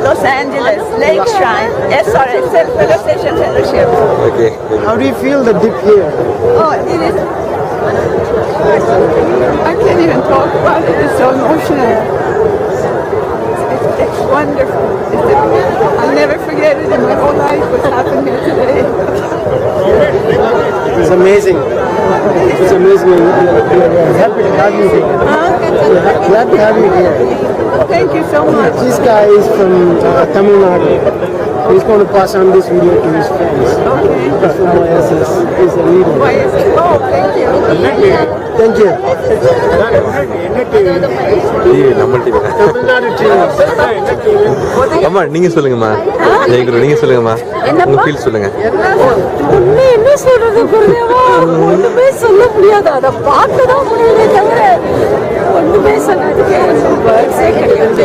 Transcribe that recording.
Los Angeles, Lake Shrine, SRX, Federal Station Fellowship. Okay. How do you feel the dip here? Oh, it is. I can't even talk about it. It's so emotional. It's wonderful. I'll never forget it in my whole life what's happened here today. It's amazing. It's amazing. We're happy to have you here. Glad to have you here. Thank you so much. This guy is from Tamil Nadu. He's going to pass on this video to his friends. Okay. He's from YSS. He's a leader. Why is it? Oh, thank you. Thank you. நம்ம TV Tamil Nadu அம்மா நீங்க சொல்லுங்கம்மா ஜெயகுரு நீங்க சொல்லுங்கம்மா உங்க feel சொல்லுங்க என்ன சொல்றது குருதேவா ஒண்ணுமே சொல்ல முடியாது அதை பார்க்க தான் முடியல தவிர ஒண்ணுமே சொல்றதுக்கு வேர்ட்ஸே கிடையாது